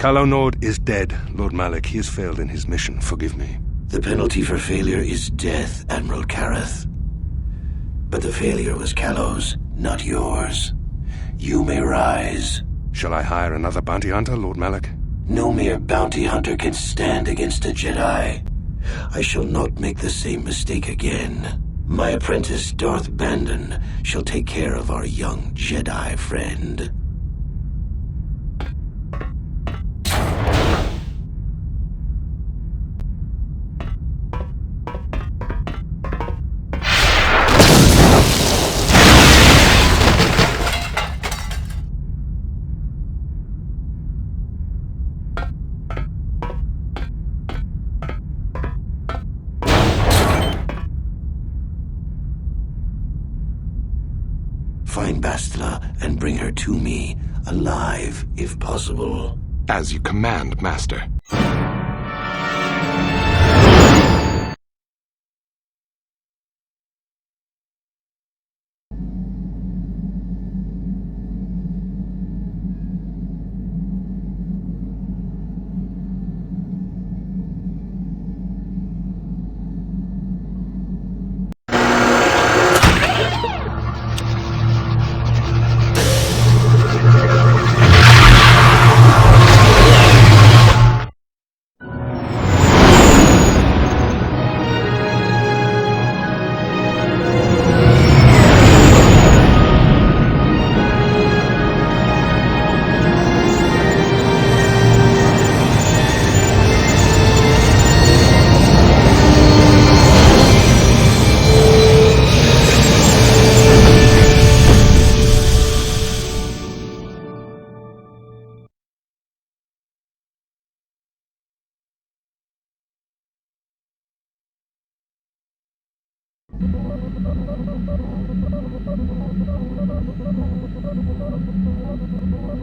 Calo Nord is dead, Lord Malak. He has failed in his mission. Forgive me. The penalty for failure is death, Admiral Kareth. But the failure was Calo's, not yours. You may rise. Shall I hire another bounty hunter, Lord Malak? No mere bounty hunter can stand against a Jedi. I shall not make the same mistake again. My apprentice, Darth Bandon, shall take care of our young Jedi friend. Find Bastila and bring her to me, alive, if possible. As you command, Master.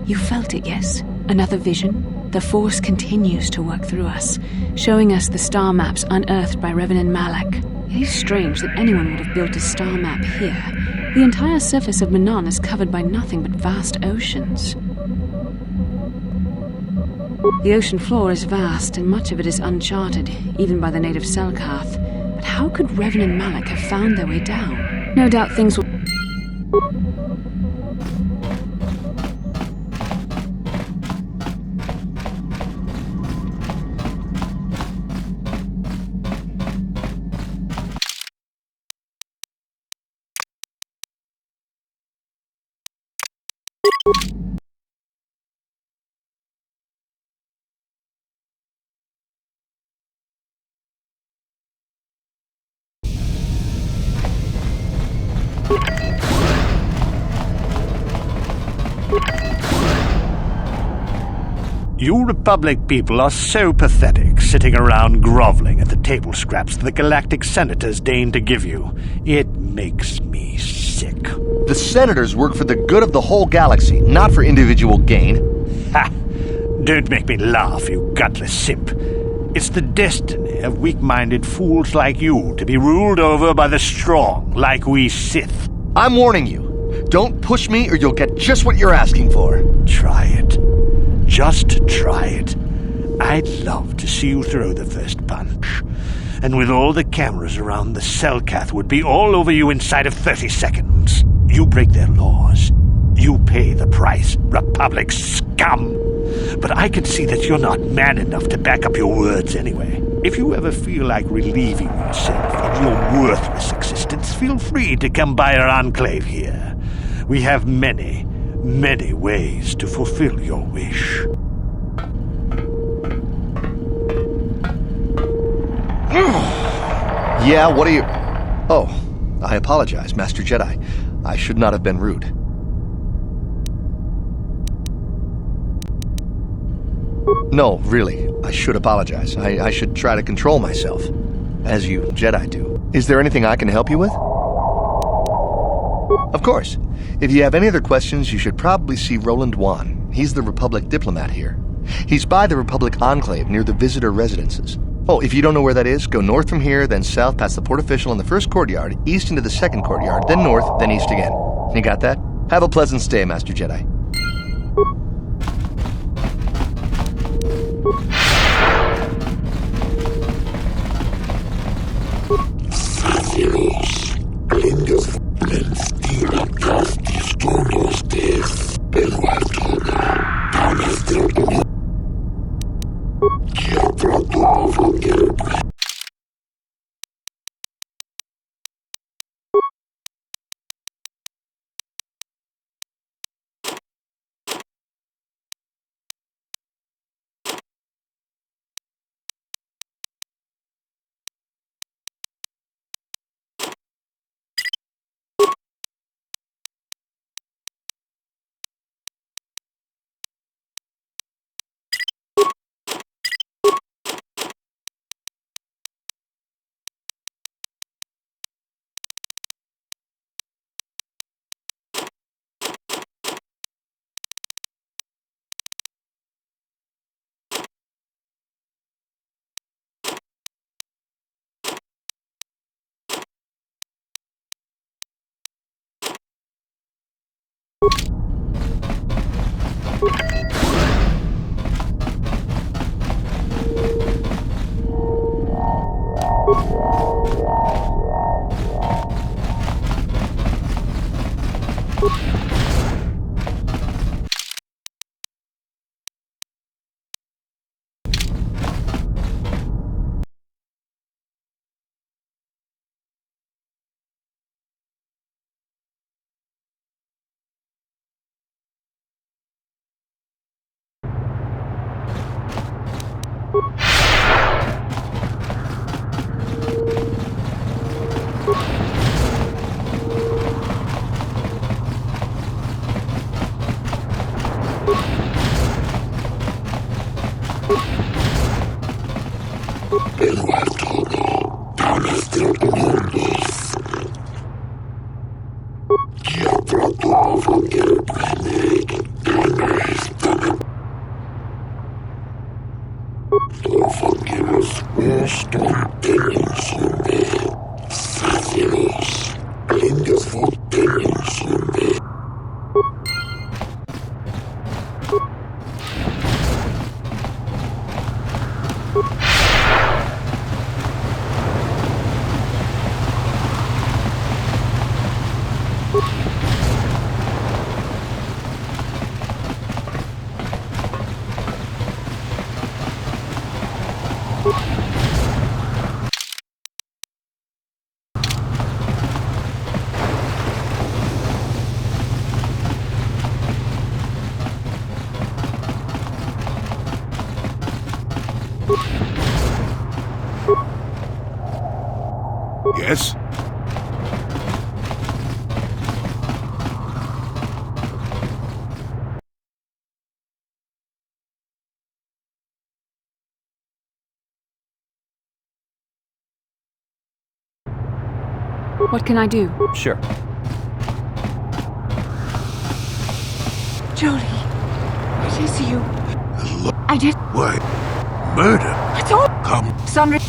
You felt it, yes? Another vision? The Force continues to work through us, showing us the star maps unearthed by Reverend Malak. It is strange that anyone would have built a star map here. The entire surface of Manon is covered by nothing but vast oceans. The ocean floor is vast, and much of it is uncharted, even by the native Selkath. But how could Reverend Malak have found their way down? No doubt things will... You Republic people are so pathetic, sitting around groveling at the table scraps the galactic senators deign to give you. It makes me sick. The senators work for the good of the whole galaxy, not for individual gain. Ha! Don't make me laugh, you gutless simp. It's the destiny of weak-minded fools like you to be ruled over by the strong, like we Sith. I'm warning you. Don't push me or you'll get just what you're asking for. Try it. Just try it. I'd love to see you throw the first punch. And with all the cameras around, the Selkath would be all over you inside of 30 seconds. You break their laws. You pay the price, Republic scum. But I can see that you're not man enough to back up your words anyway. If you ever feel like relieving yourself of your worthless existence, feel free to come by our enclave here. We have many ways to fulfill your wish. Yeah, what are you... Oh, I apologize, Master Jedi. I should not have been rude. No, really, I should apologize. I should try to control myself, as you Jedi do. Is there anything I can help you with? Of course. If you have any other questions, you should probably see Roland Wan. He's the Republic diplomat here. He's by the Republic Enclave near the visitor residences. Oh, if you don't know where that is, go north from here, then south past the port official in the first courtyard, east into the second courtyard, then north, then east again. You got that? Have a pleasant stay, Master Jedi. Yes? What can I do? Sure. Jolie, it is you. I did. Why? Murder? It's all. Come. Sandra.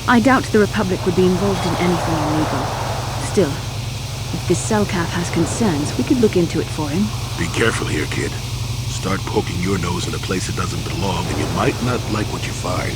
I doubt the Republic would be involved in anything illegal. Still, if this Selkath has concerns, we could look into it for him. Be careful here, kid. start poking your nose in a place it doesn't belong, and you might not like what you find.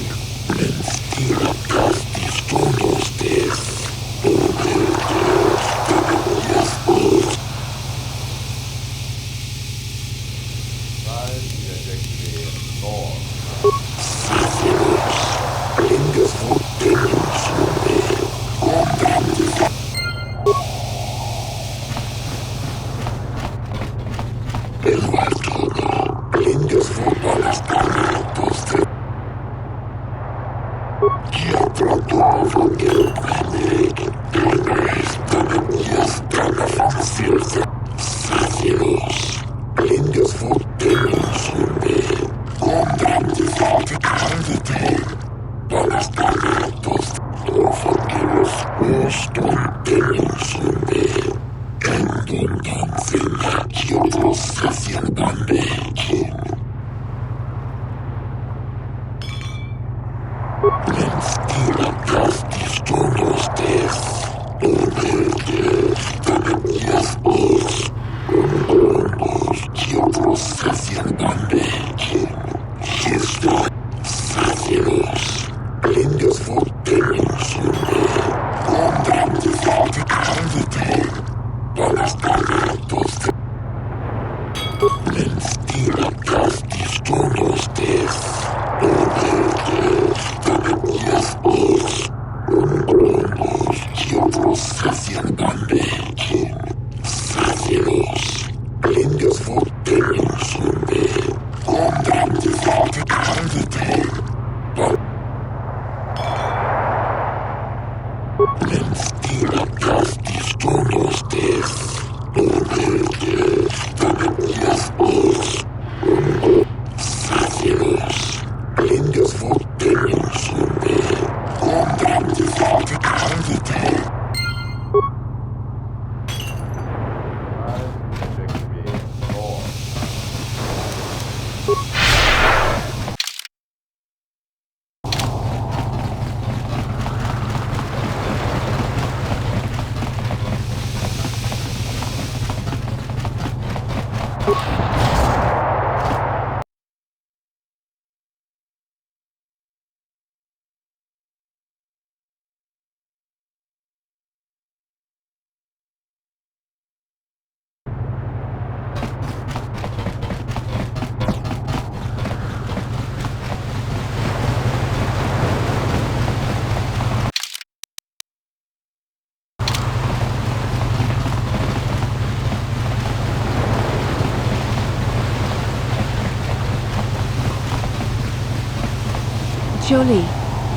Jolie,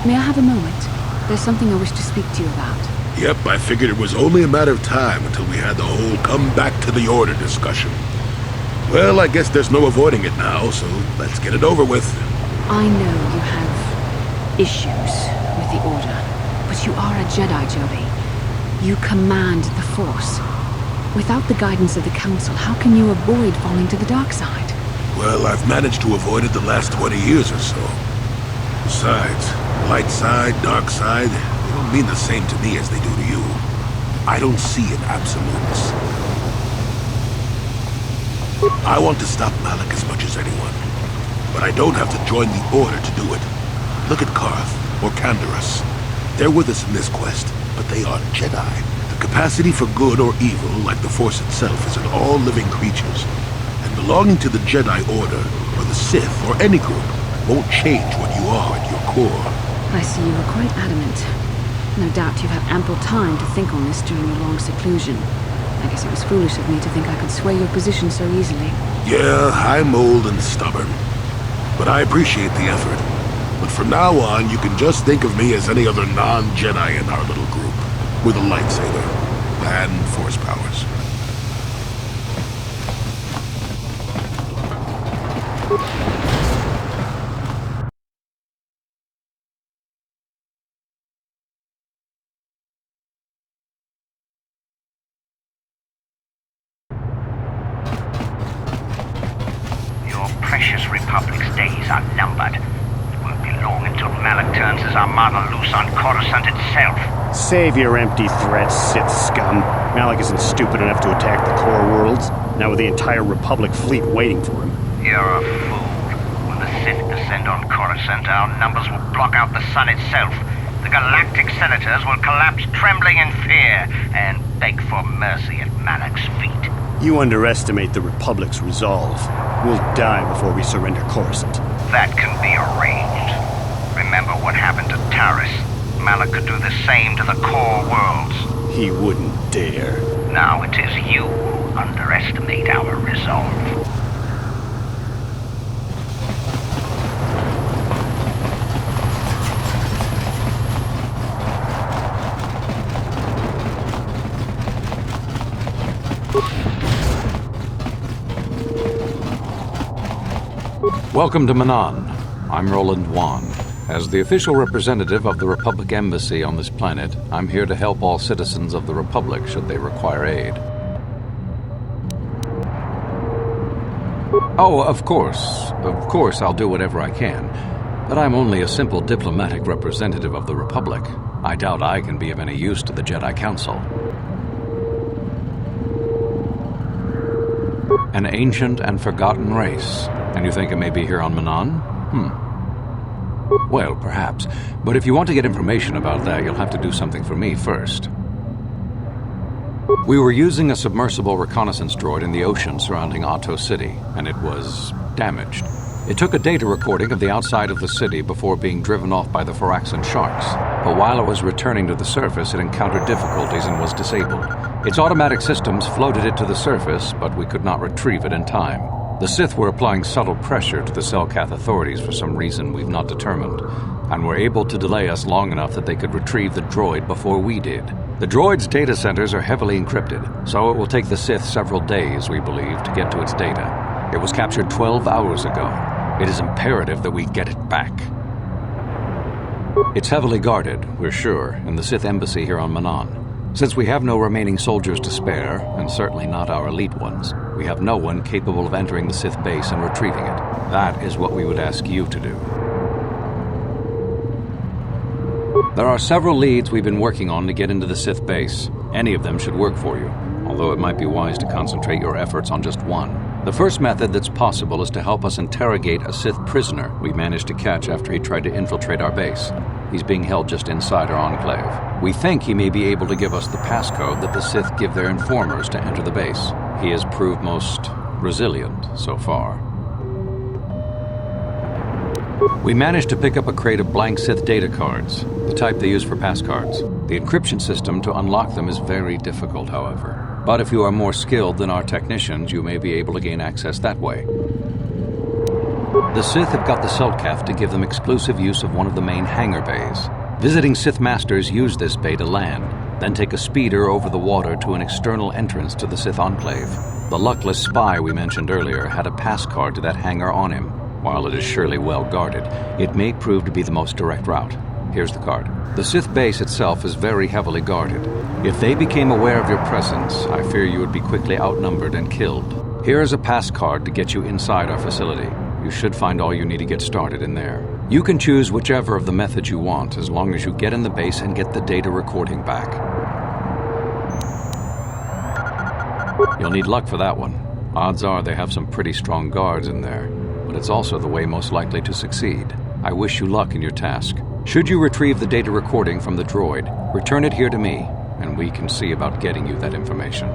may I have a moment? There's something I wish to speak to you about. Yep, I figured it was only a matter of time until we had the whole come back to the order discussion. Well, I guess there's no avoiding it now, so let's get it over with. I know you have issues with the Order, but you are a Jedi, Jolie. You command the Force. Without the guidance of the Council, how can you avoid falling to the dark side? Well, I've managed to avoid it the last 20 years or so. Besides, light side, dark side, they don't mean the same to me as they do to you. I don't see an absolutes. I want to stop Malak as much as anyone, but I don't have to join the Order to do it. Look at Karth, or Canderous. They're with us in this quest, but they are Jedi. The capacity for good or evil, like the Force itself, is in all living creatures. And belonging to the Jedi Order, or the Sith, or any group, won't change what you are at your core. I see you are quite adamant. No doubt you've had ample time to think on this during your long seclusion. I guess it was foolish of me to think I could sway your position so easily. Yeah, I'm old and stubborn. But I appreciate the effort. But from now on, you can just think of me as any other non-Jedi in our little group, with a lightsaber and Force powers. Precious Republic's days are numbered. It won't be long until Malak turns his armada loose on Coruscant itself. Save your empty threats, Sith scum. Malak isn't stupid enough to attack the core worlds, now with the entire Republic fleet waiting for him. You're a fool. When the Sith descend on Coruscant, our numbers will block out the sun itself. The galactic senators will collapse trembling in fear and beg for mercy at Malak's feet. You underestimate the Republic's resolve. We'll die before we surrender Coruscant. That can be arranged. Remember what happened to Taris. Malak could do the same to the core worlds. He wouldn't dare. Now it is you who underestimate our resolve. Welcome to Manan. I'm Roland Wan. As the official representative of the Republic Embassy on this planet, I'm here to help all citizens of the Republic should they require aid. Oh, of course. Of course I'll do whatever I can. But I'm only a simple diplomatic representative of the Republic. I doubt I can be of any use to the Jedi Council. An ancient and forgotten race. And you think it may be here on Manan? Well, perhaps. But if you want to get information about that, you'll have to do something for me first. We were using a submersible reconnaissance droid in the ocean surrounding Otto City, and it was damaged. It took a data recording of the outside of the city before being driven off by the Phyraxan sharks. But while it was returning to the surface, it encountered difficulties and was disabled. Its automatic systems floated it to the surface, but we could not retrieve it in time. The Sith were applying subtle pressure to the Selkath authorities for some reason we've not determined, and were able to delay us long enough that they could retrieve the droid before we did. The droid's data centers are heavily encrypted, so it will take the Sith several days, we believe, to get to its data. It was captured 12 hours ago. It is imperative that we get it back. It's heavily guarded, we're sure, in the Sith embassy here on Manan. Since we have no remaining soldiers to spare, and certainly not our elite ones, we have no one capable of entering the Sith base and retrieving it. That is what we would ask you to do. There are several leads we've been working on to get into the Sith base. Any of them should work for you, although it might be wise to concentrate your efforts on just one. The first method that's possible is to help us interrogate a Sith prisoner we managed to catch after he tried to infiltrate our base. He's being held just inside our enclave. We think he may be able to give us the passcode that the Sith give their informers to enter the base. He has proved most resilient so far. We managed to pick up a crate of blank Sith data cards, the type they use for passcards. The encryption system to unlock them is very difficult, however. But if you are more skilled than our technicians, you may be able to gain access that way. The Sith have got the Selkath to give them exclusive use of one of the main hangar bays. Visiting Sith Masters use this bay to land, then take a speeder over the water to an external entrance to the Sith Enclave. The luckless spy we mentioned earlier had a pass card to that hangar on him. While it is surely well guarded, it may prove to be the most direct route. Here's the card. The Sith base itself is very heavily guarded. If they became aware of your presence, I fear you would be quickly outnumbered and killed. Here is a pass card to get you inside our facility. You should find all you need to get started in there. You can choose whichever of the methods you want, as long as you get in the base and get the data recording back. You'll need luck for that one. Odds are they have some pretty strong guards in there, but it's also the way most likely to succeed. I wish you luck in your task. Should you retrieve the data recording from the droid, return it here to me, and we can see about getting you that information.